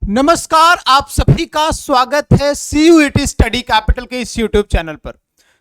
नमस्कार, आप सभी का स्वागत है सीयूईटी स्टडी कैपिटल के इस यूट्यूब चैनल पर।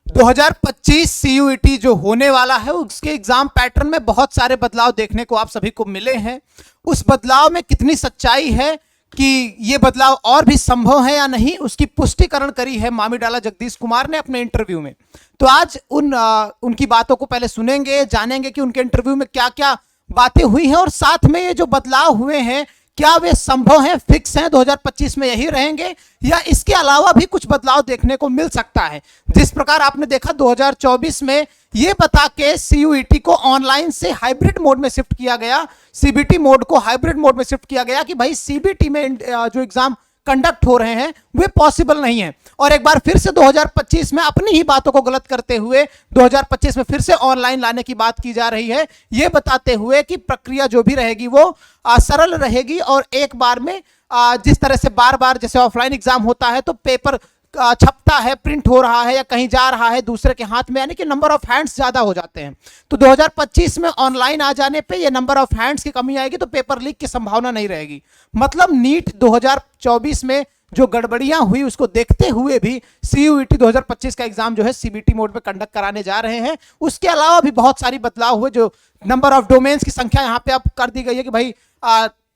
2025 सीयूईटी जो होने वाला है उसके एग्जाम पैटर्न में बहुत सारे बदलाव देखने को आप सभी को मिले हैं। उस बदलाव में कितनी सच्चाई है कि ये बदलाव और भी संभव है या नहीं, उसकी पुष्टिकरण करी है मामीडाला जगदीश कुमार ने अपने इंटरव्यू में। तो आज उनकी बातों को पहले सुनेंगे, जानेंगे कि उनके इंटरव्यू में क्या क्या बातें हुई हैं और साथ में ये जो बदलाव हुए हैं क्या वे संभव हैं, फिक्स हैं, 2025 में यही रहेंगे या इसके अलावा भी कुछ बदलाव देखने को मिल सकता है। जिस प्रकार आपने देखा 2024 में ये बता के सीयूईटी को ऑनलाइन से हाइब्रिड मोड में शिफ्ट किया गया, सीबीटी मोड को हाइब्रिड मोड में शिफ्ट किया गया कि भाई सीबीटी में जो एग्जाम कंडक्ट हो रहे हैं वे पॉसिबल नहीं है। और एक बार फिर से 2025 में अपनी ही बातों को गलत करते हुए 2025 में फिर से ऑनलाइन लाने की बात की जा रही है, ये बताते हुए कि प्रक्रिया जो भी रहेगी वो सरल रहेगी और एक बार में जिस तरह से बार बार जैसे ऑफलाइन एग्जाम होता है तो पेपर छपता है, प्रिंट हो रहा है या कहीं जा रहा है दूसरे के हाथ में, यानी कि नंबर ऑफ हैंड्स ज्यादा हो जाते हैं। तो 2025 में ऑनलाइन आ जाने पे ये नंबर ऑफ हैंड्स की कमी आएगी तो पेपर लीक की संभावना नहीं रहेगी। मतलब नीट 2024 में जो गड़बड़ियां हुई उसको देखते हुए भी सीयूईटी 2025 का एग्जाम जो है सीबीटी मोड में कंडक्ट कराने जा रहे हैं। उसके अलावा भी बहुत सारी बदलाव हुए, जो नंबर ऑफ डोमेन्स की संख्या यहाँ पे अब कर दी गई है कि भाई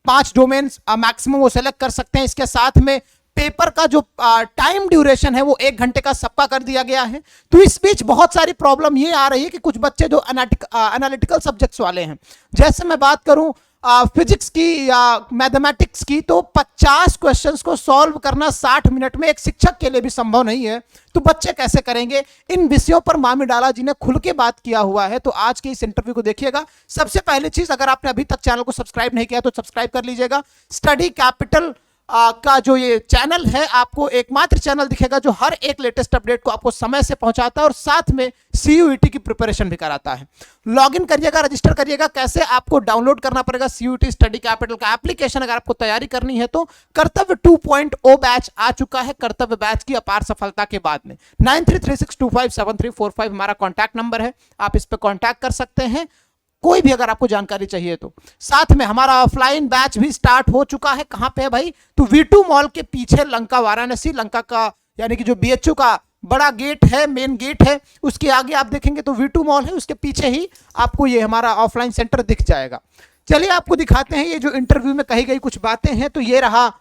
5 डोमेन्स मैक्सिमम वो सेलेक्ट कर सकते हैं। इसके साथ में पेपर का जो टाइम ड्यूरेशन है वो 1 घंटे का सबका कर दिया गया है। तो इस बीच बहुत सारी प्रॉब्लम ये आ रही है कि कुछ बच्चे जो एनालिटिकल सब्जेक्ट्स वाले हैं, जैसे मैं बात करूं फिजिक्स की या मैथमेटिक्स की, तो 50 क्वेश्चंस को सॉल्व करना 60 मिनट में एक शिक्षक के लिए भी संभव नहीं है। तो बच्चे कैसे करेंगे? इन विषयों पर मामीडाला जी ने खुल के बात किया हुआ है। तो आज के इस इंटरव्यू को देखिएगा। सबसे पहली चीज, अगर आपने अभी तक चैनल को सब्सक्राइब नहीं किया तो सब्सक्राइब कर लीजिएगा। स्टडी कैपिटल का जो ये चैनल है आपको एकमात्र चैनल दिखेगा जो हर एक लेटेस्ट अपडेट को आपको समय से पहुंचाता है और साथ में सीयूईटी की प्रिपरेशन भी कराता है। लॉगिन करिएगा, रजिस्टर करिएगा। कैसे? आपको डाउनलोड करना पड़ेगा सीयूईटी स्टडी कैपिटल का एप्लीकेशन। अगर आपको तैयारी करनी है तो कर्तव्य 2.0 बैच आ चुका है। कर्तव्य बैच की अपार सफलता के बाद में 9336257345 हमारा कॉन्टैक्ट नंबर है, आप इस पर कॉन्टैक्ट कर सकते हैं कोई भी अगर आपको जानकारी चाहिए तो। साथ में हमारा ऑफलाइन बैच भी स्टार्ट हो चुका है। कहां पे है भाई? तो V2 मॉल के पीछे लंका वाराणसी, लंका का यानी कि जो बीएचयू का बड़ा गेट है, मेन गेट है, उसके आगे आप देखेंगे तो V2 मॉल है, उसके पीछे ही आपको ये हमारा ऑफलाइन सेंटर दिख जाएगा। चलिए आपको दिखाते हैं ये जो इंटरव्यू में कही गई कुछ बातें हैं। तो ये रहा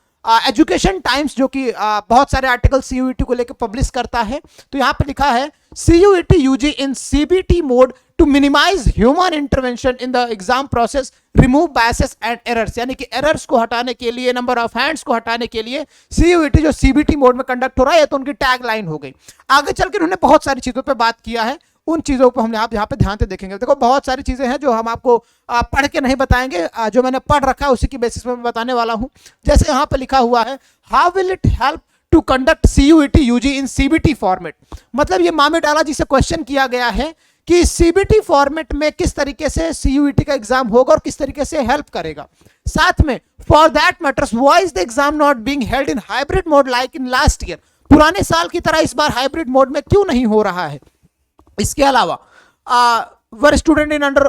एजुकेशन टाइम्स जो कि बहुत सारे आर्टिकल सीयूईटी को लेकर पब्लिश करता है। तो यहाँ पे लिखा है CUET UG in CBT mode to minimise human intervention in the exam process, remove biases and errors, यानी कि एरर्स को हटाने के लिए, नंबर ऑफ हैंड्स को हटाने के लिए सीयूईटी जो सीबीटी मोड में कंडक्ट हो रहा है, तो उनकी टैग लाइन हो गई। आगे चल के उन्होंने बहुत सारी चीजों पर बात किया है, उन चीजों को हम यहाँ पे ध्यान से देखेंगे। देखो बहुत सारी चीजें हैं जो हम आपको पढ़ के नहीं बताएंगे, जो मैंने पढ़ रखा है उसी की बेसिस पे मैं बताने वाला हूं। जैसे यहाँ पे लिखा हुआ है, how will it help to conduct CUET UG in CBT format. मतलब ये मामीडाला जी से क्वेश्चन किया गया है कि सीबीटी फॉर्मेट में किस तरीके से सीयूईटी का एग्जाम होगा और किस तरीके से हेल्प करेगा। साथ में for that matters why is the exam not being held in hybrid mode like in last year. पुराने साल की तरह इस बार हाइब्रिड मोड में क्यों नहीं हो रहा है। इसके अलावा were student in under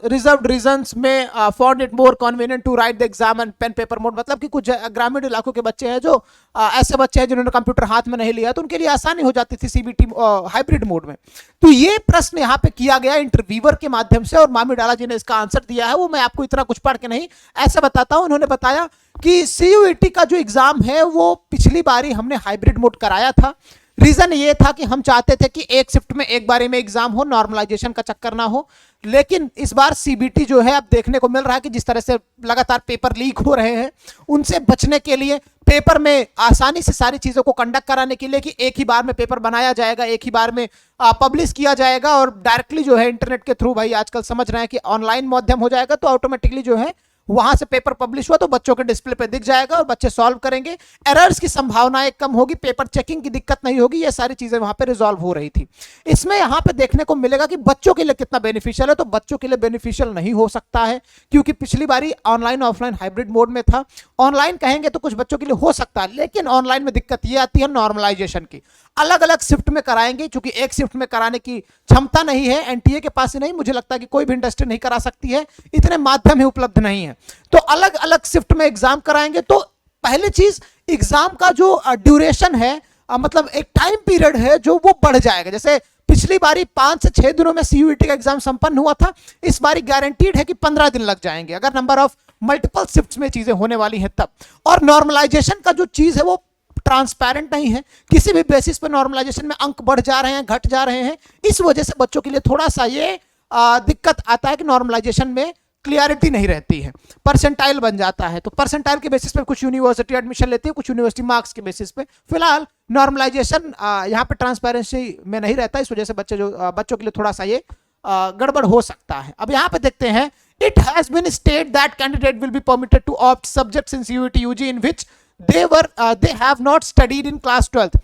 reserved regions में found it more convenient to write the exam and pen paper mode. मतलब कि कुछ ग्रामीण इलाकों के बच्चे हैं जो ऐसे बच्चे हैं जिन्होंने कंप्यूटर हाथ में नहीं लिया, तो उनके लिए आसानी हो जाती थी सीबीटी हाइब्रिड मोड में। तो ये प्रश्न यहाँ पे किया गया इंटरव्यूअर के माध्यम से और मामीडाला जी ने इसका आंसर दिया है। वो मैं आपको इतना कुछ पढ़ के नहीं ऐसा बताता हूँ। उन्होंने बताया कि सीयूईटी का जो एग्जाम है वो पिछली बारी हमने हाइब्रिड मोड कराया था। रीजन ये था कि हम चाहते थे कि एक शिफ्ट में एक बारी में एग्जाम हो, नॉर्मलाइजेशन का चक्कर ना हो। लेकिन इस बार सीबीटी जो है अब देखने को मिल रहा है कि जिस तरह से लगातार पेपर लीक हो रहे हैं, उनसे बचने के लिए पेपर में आसानी से सारी चीजों को कंडक्ट कराने के लिए कि एक ही बार में पेपर बनाया जाएगा, एक ही बार में पब्लिश किया जाएगा और डायरेक्टली जो है इंटरनेट के थ्रू, भाई आजकल समझ रहे हैं कि ऑनलाइन माध्यम हो जाएगा, तो ऑटोमेटिकली जो है वहां से पेपर पब्लिश हुआ तो बच्चों के डिस्प्ले पे दिख जाएगा और बच्चे सॉल्व करेंगे। एरर्स की संभावनाएं कम होगी, पेपर चेकिंग की दिक्कत नहीं होगी। ये सारी चीजें वहां पे रिजॉल्व हो रही थी। इसमें यहां पे देखने को मिलेगा कि बच्चों के लिए कितना बेनिफिशियल है। तो बच्चों के लिए बेनिफिशियल नहीं हो सकता है क्योंकि पिछली बारी ऑनलाइन ऑफलाइन हाइब्रिड मोड में था। ऑनलाइन कहेंगे तो कुछ बच्चों के लिए हो सकता है, लेकिन ऑनलाइन में दिक्कत ये आती है नॉर्मलाइजेशन की। अलग अलग शिफ्ट में कराएंगे, क्योंकि एक शिफ्ट में कराने की क्षमता नहीं है, एनटीए के पास ही नहीं, मुझे लगता है कि कोई भी इंडस्ट्री नहीं करा सकती है, इतने माध्यम ही उपलब्ध नहीं है। तो अलग अलग शिफ्ट में एग्जाम कराएंगे तो पहली चीज एग्जाम का जो ड्यूरेशन है, मतलब एक टाइम पीरियड है जो वो बढ़ जाएगा। जैसे पिछली बारी 5 से 6 दिनों में सीयूईटी का एग्जाम संपन्न हुआ था, इस बारी गारंटीड है कि 15 दिन लग जाएंगे अगर नंबर ऑफ मल्टीपल शिफ्ट्स में चीजें होने वाली हैं तब। और नॉर्मलाइजेशन का जो चीज है वो ट्रांसपेरेंट नहीं है, किसी भी बेसिस पर नॉर्मलाइजेशन में अंक बढ़ जा रहे हैं, घट जा रहे हैं, इस वजह से बच्चों के लिए थोड़ा सा ये दिक्कत आता है कि नॉर्मलाइजेशन में क्लियरिटी नहीं रहती है, परसेंटाइल बन जाता है। तो परसेंटाइल के बेसिस पे कुछ यूनिवर्सिटी एडमिशन लेती है, कुछ यूनिवर्सिटी मार्क्स के बेसिस पे। फिलहाल नॉर्मलाइजेशन यहाँ पे ट्रांसपेरेंसी में नहीं रहता, इस वजह से बच्चों के लिए थोड़ा सा ये गड़बड़ हो सकता है। अब यहाँ पे देखते हैं, it has been state that candidate will be permitted to opt subjects in CUET UG in which they have not studied in class 12th।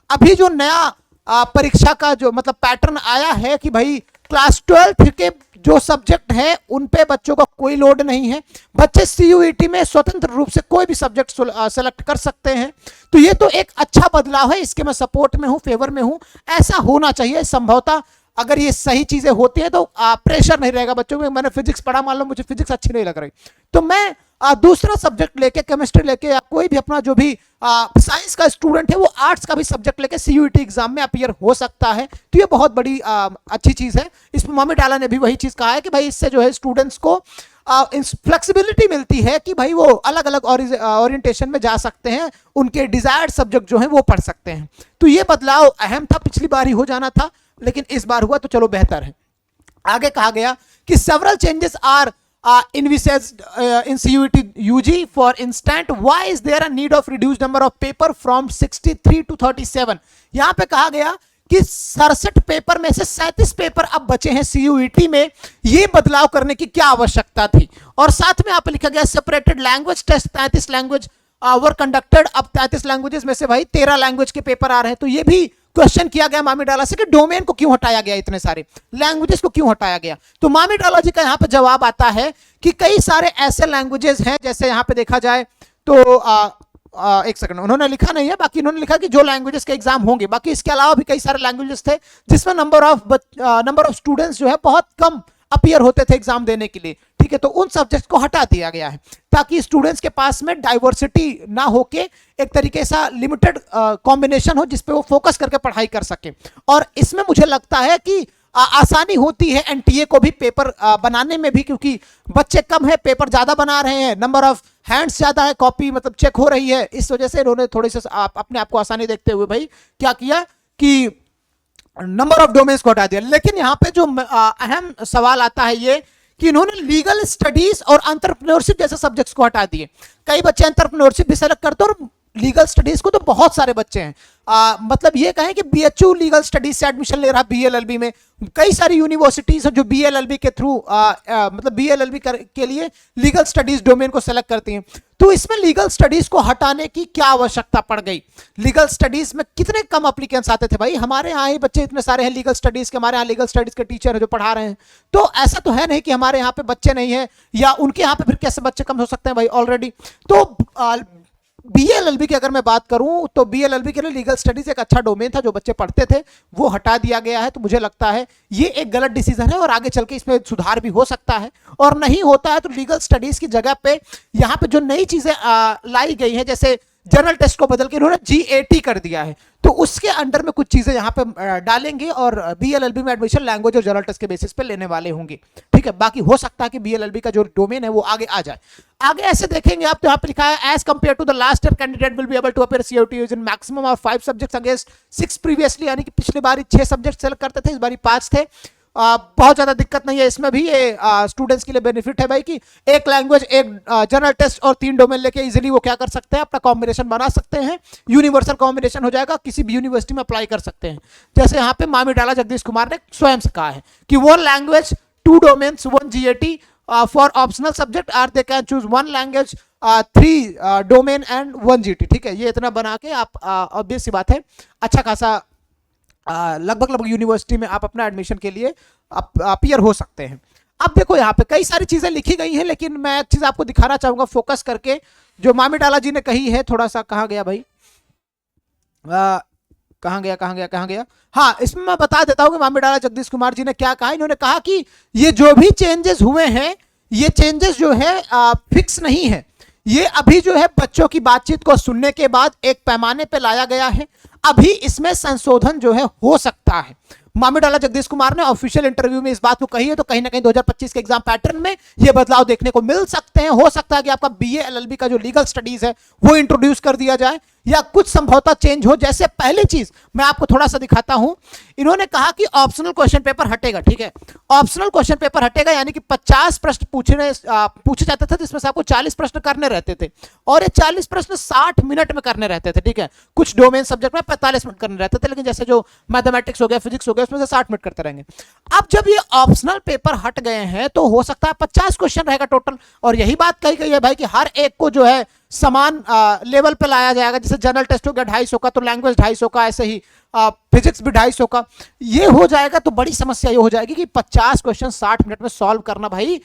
अभी जो नया परीक्षा का जो मतलब पैटर्न आया है कि भाई क्लास 12th के जो सब्जेक्ट है उन पे बच्चों का कोई लोड नहीं है, बच्चे सीयूईटी में स्वतंत्र रूप से कोई भी सब्जेक्ट सेलेक्ट कर सकते हैं। तो ये तो एक अच्छा बदलाव है, इसके मैं सपोर्ट में हूं, फेवर में हूं, ऐसा होना चाहिए। संभवतः अगर ये सही चीजें होती है तो प्रेशर नहीं रहेगा बच्चों में। मैंने फिजिक्स पढ़ा, मान लो मुझे फिजिक्स अच्छी नहीं लग रही, तो मैं दूसरा सब्जेक्ट लेके, केमिस्ट्री लेके या कोई भी अपना जो भी साइंस का स्टूडेंट है वो आर्ट्स का भी सब्जेक्ट लेके सीयूईटी एग्जाम में अपीयर हो सकता है। तो ये बहुत बड़ी अच्छी चीज है। इसमें मम्मी डाला ने भी वही चीज कहा है कि भाई इससे जो है स्टूडेंट्स को फ्लेक्सिबिलिटी मिलती है कि भाई वो अलग अलग ओरिएंटेशन में जा सकते हैं, उनके डिजायर्ड सब्जेक्ट जो है वो पढ़ सकते हैं। तो ये बदलाव अहम था, पिछली बार ही हो जाना था लेकिन इस बार हुआ, तो चलो बेहतर है। आगे कहा गया कि several changes are envisaged in CUET UG. For instance, why is there a need of reduced number of paper from 63 to 37? यहां पे कहा गया कि 67 पेपर में से 37 पेपर अब बचे हैं सीयूईटी में, ये बदलाव करने की क्या आवश्यकता थी। और साथ में यहाँ पे लिखा गया separated language test 33 language were conducted. अब 33 लैंग्वेजेस में से भाई 13 लैंग्वेज के पेपर आ रहे हैं। तो ये भी क्वेश्चन किया गया मामी डाला से कि डोमेन को क्यों हटाया गया, इतने सारे लैंग्वेजेस को क्यों हटाया गया। तो मामी डाला जी का यहाँ पे जवाब आता है कि कई सारे ऐसे लैंग्वेजेस हैं, जैसे यहाँ पे देखा जाए तो एक सेकंड, उन्होंने लिखा नहीं है, बाकी उन्होंने लिखा कि जो लैंग्वेजेस के एग्जाम होंगे, बाकी इसके अलावा भी कई सारे लैंग्वेजेस थे जिसमें नंबर ऑफ स्टूडेंट्स जो है बहुत कम अपीयर होते थे एग्जाम देने के लिए। ठीक है, तो उन सब्जेक्ट को हटा दिया गया है ताकि स्टूडेंट्स के पास में डाइवर्सिटी ना होके एक तरीके से लिमिटेड कॉम्बिनेशन हो जिसपे वो फोकस करके पढ़ाई कर सके। और इसमें मुझे लगता है कि आसानी होती है एनटीए को भी पेपर बनाने में भी, क्योंकि बच्चे कम है, पेपर ज्यादा बना रहे हैं, नंबर ऑफ हैंड्स ज्यादा है, कॉपी मतलब चेक हो रही है, इस वजह से इन्होंने थोड़ी सी अपने आप को आसानी देखते हुए भाई क्या किया कि नंबर ऑफ डोमेन्स को हटा दिया। लेकिन यहाँ पे जो अहम सवाल आता है ये कि इन्होंने लीगल स्टडीज और एंटरप्रेन्योरशिप जैसे सब्जेक्ट्स को हटा दिए। कई बच्चे एंटरप्रेन्योरशिप भी सेलेक्ट करते हैं और लीगल स्टडीज को तो बहुत सारे बच्चे हैं। मतलब ये कहें कि बीएचयू लीगल स्टडीज से एडमिशन ले रहा है बीएलएलबी में, कई सारी यूनिवर्सिटीज हैं जो बीएलएलबी के थ्रू मतलब बीएलएलबी के लिए लीगल स्टडीज डोमेन को सेलेक्ट करती हैं। तो इसमें लीगल स्टडीज को हटाने की क्या आवश्यकता पड़ गई। लीगल स्टडीज में कितने कम अप्लीकेंट्स आते थे भाई, हमारे यहाँ ही बच्चे इतने सारे हैं लीगल स्टडीज के, हमारे यहाँ लीगल स्टडीज के टीचर है जो पढ़ा रहे हैं। तो ऐसा तो है नहीं कि हमारे यहाँ पे बच्चे नहीं है या उनके यहाँ पे फिर कैसे बच्चे कम हो सकते हैं भाई ऑलरेडी। तो बीएलएलबी की अगर मैं बात करूं तो बीएलएलबी के लिए लीगल स्टडीज एक अच्छा डोमेन था, जो बच्चे पढ़ते थे वो हटा दिया गया है। तो मुझे लगता है ये एक गलत डिसीजन है और आगे चल के इसमें सुधार भी हो सकता है, और नहीं होता है तो लीगल स्टडीज की जगह पे यहाँ पे जो नई चीजें लाई गई हैं, जैसे जनरल टेस्ट को बदल के इन्होंने जीएटी कर दिया है, तो उसके अंडर में कुछ चीजें यहाँ पे डालेंगे और बीएलएलबी में एडमिशन लैंग्वेज और जनरल टेस्ट के बेसिस पे लेने वाले होंगे। ठीक है, बाकी हो सकता है कि बीएलएलबी का जो डोमेन है वो आगे आ जाए। आगे ऐसे देखेंगे आप तो यहाँ पे लिखा है as compared to the last year candidate will be able to appear CUET in maximum of 5 subjects against 6 previously, यानी कि पिछली बारी 6 सब्जेक्ट सेलेक्ट करते थे, इस बारी 5 थे। बहुत ज्यादा दिक्कत नहीं है इसमें भी, ये स्टूडेंट्स के लिए बेनिफिट है भाई कि एक लैंग्वेज, एक जनरल टेस्ट और 3 डोमेन लेके इजीली वो क्या कर सकते हैं, अपना कॉम्बिनेशन बना सकते हैं, यूनिवर्सल कॉम्बिनेशन हो जाएगा, किसी भी यूनिवर्सिटी में अप्लाई कर सकते हैं। जैसे यहाँ पे मामी डाला जगदीश कुमार ने स्वयं से कहा है कि 1 language 2 domains 1 GAT for optional subject or they can choose 1 language 3 domain and 1 GT. ठीक है, ये इतना बना के आप ऑब्वियस सी बात है अच्छा खासा लगभग यूनिवर्सिटी में आप अपना एडमिशन के लिए अपीयर हो सकते हैं। अब देखो यहाँ पे कई सारी चीजें लिखी गई हैं, लेकिन मैं एक चीज आपको दिखाना चाहूंगा फोकस करके, जो मामी डाला जी ने कही है। थोड़ा सा कहाँ गया भाई, कहाँ गया। हाँ, इसमें मैं बता देता हूँ कि मामी डाला जगदीश कुमार जी ने क्या कहा। इन्होंने कहा कि ये जो भी चेंजेस हुए हैं, ये चेंजेस जो है फिक्स नहीं है, ये अभी जो है बच्चों की बातचीत को सुनने के बाद एक पैमाने पे लाया गया है, अभी इसमें संशोधन जो है हो सकता है। मामीडाला जगदीश कुमार ने ऑफिशियल इंटरव्यू में इस बात को कही है, तो कहीं ना कहीं 2025 के एग्जाम पैटर्न में ये बदलाव देखने को मिल सकते हैं। हो सकता है कि आपका बीए एलएलबी का जो लीगल स्टडीज है वो इंट्रोड्यूस कर दिया जाए, या कुछ संभवतः चेंज हो। जैसे पहली चीज मैं आपको थोड़ा सा दिखाता हूं, इन्होंने कहा कि ऑप्शनल क्वेश्चन पेपर हटेगा। ठीक है, ऑप्शनल क्वेश्चन पेपर हटेगा, यानी कि 50 प्रश्न पूछे जाते थे, जिसमें से आपको 40 प्रश्न करने रहते थे, और ये 40 प्रश्न 60 मिनट में करने रहते थे। ठीक है, कुछ डोमेन सब्जेक्ट में 45 मिनट करने रहते थे, लेकिन जैसे जो मैथमेटिक्स हो गया, फिजिक्स हो गया, उसमें से 60 मिनट करते रहेंगे। अब जब ये ऑप्शनल पेपर हट गए हैं तो हो सकता है 50 क्वेश्चन रहेगा टोटल, और यही बात कही गई है भाई कि हर एक को जो है समान लेवल पे लाया जाएगा। जैसे जनरल टेस्ट हो गया 250 का, तो लैंग्वेज 250 का, ऐसे ही फिजिक्स भी 250 का। ये हो जाएगा तो बड़ी समस्या ये हो जाएगी कि 50 क्वेश्चन 60 मिनट में सॉल्व करना भाई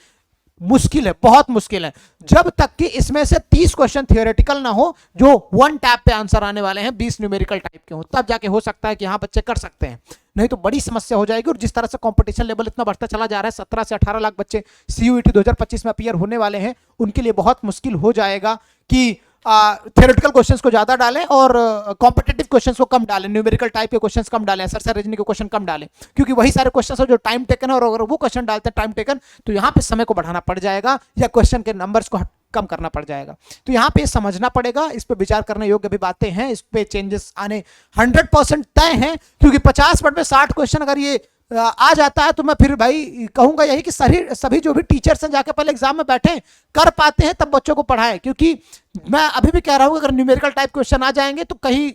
मुश्किल है, बहुत मुश्किल है। जब तक कि इसमें से 30 क्वेश्चन थियोरेटिकल ना हो, जो वन टैप पे आंसर आने वाले हैं, 20 न्यूमेरिकल टाइप के हो, तब जाके हो सकता है कि हाँ बच्चे कर सकते हैं, नहीं तो बड़ी समस्या हो जाएगी। और जिस तरह से कंपटीशन लेवल इतना बढ़ता चला जा रहा है, 17 से 18 लाख बच्चे सीयूईटी 2025 में अपीयर होने वाले हैं, उनके लिए बहुत मुश्किल हो जाएगा कि थियोरेटिकल क्वेश्चंस को ज्यादा डालें और कॉम्पिटिटिव क्वेश्चंस को कम डालें, न्यूमेरिकल टाइप के क्वेश्चंस कम डालें, सर रीजनिंग के क्वेश्चन कम डालें, क्योंकि वही सारे क्वेश्चंस हैं जो टाइम टेकन है, और अगर वो क्वेश्चन डालते हैं टाइम टेकन तो यहाँ पे समय को बढ़ाना पड़ जाएगा, या क्वेश्चन के नंबर्स को कम करना पड़ जाएगा। तो यहाँ पे समझना पड़ेगा, इस पे विचार करने योग्य भी बातें हैं, इस पे चेंजेस आने 100% तय हैं, क्योंकि 50 मिनट में 60 क्वेश्चन अगर ये आ जाता है तो मैं फिर भाई कहूंगा यही कि सभी जो भी टीचर्स हैं जाके पहले एग्जाम में बैठे, कर पाते हैं तब बच्चों को पढ़ाएं। क्योंकि मैं अभी भी कह रहा हूं अगर न्यूमेरिकल टाइप क्वेश्चन आ जाएंगे तो कहीं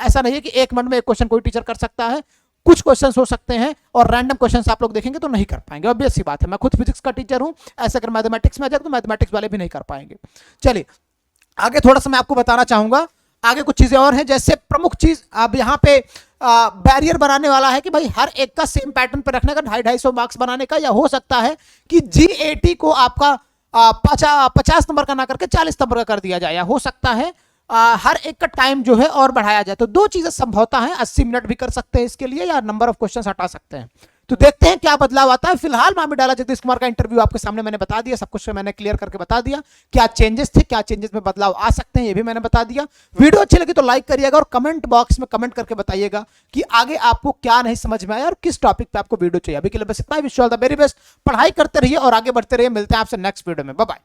ऐसा नहीं है कि एक मिनट में एक क्वेश्चन कोई टीचर कर सकता है, कुछ क्वेश्चन हो सकते हैं, और रैंडम क्वेश्चन आप लोग देखेंगे तो नहीं कर पाएंगे। ऑब्वियस सी बात है, मैं खुद फिजिक्स का टीचर हूं, ऐसा अगर मैथमेटिक्स में आ जाए तो मैथमेटिक्स वाले भी नहीं कर पाएंगे। चलिए आगे थोड़ा सा मैं आपको बताना चाहूंगा, आगे कुछ चीजें और हैं। जैसे प्रमुख चीज अब यहाँ पे बैरियर बनाने वाला है कि भाई हर एक का सेम पैटर्न पे रखने का, 250 मार्क्स बनाने का, या हो सकता है कि GAT को आपका 50 नंबर का ना करके 40 नंबर का कर दिया जाए, या हो सकता है हर एक का टाइम जो है और बढ़ाया जाए। तो दो चीजें संभवता है, 80 मिनट भी कर सकते हैं इसके लिए, या नंबर ऑफ क्वेश्चन हटा सकते हैं। तो देखते हैं क्या बदलाव आता है। फिलहाल मामीडाला जगदीश कुमार का इंटरव्यू आपके सामने मैंने बता दिया, सब कुछ मैंने क्लियर करके बता दिया, क्या चेंजेस थे, क्या चेंजेस में बदलाव आ सकते हैं, ये भी मैंने बता दिया। वीडियो अच्छी लगी तो लाइक करिएगा, और कमेंट बॉक्स में कमेंट करके बताइएगा कि आगे आपको क्या नहीं समझ में आया और किस टॉपिक पे आपको वीडियो चाहिए। अभी के लिए बस इतना ही। Wish you all the very best, पढ़ाई करते रहिए और आगे बढ़ते रहिए। मिलते हैं आपसे नेक्स्ट वीडियो में, बाय बाय।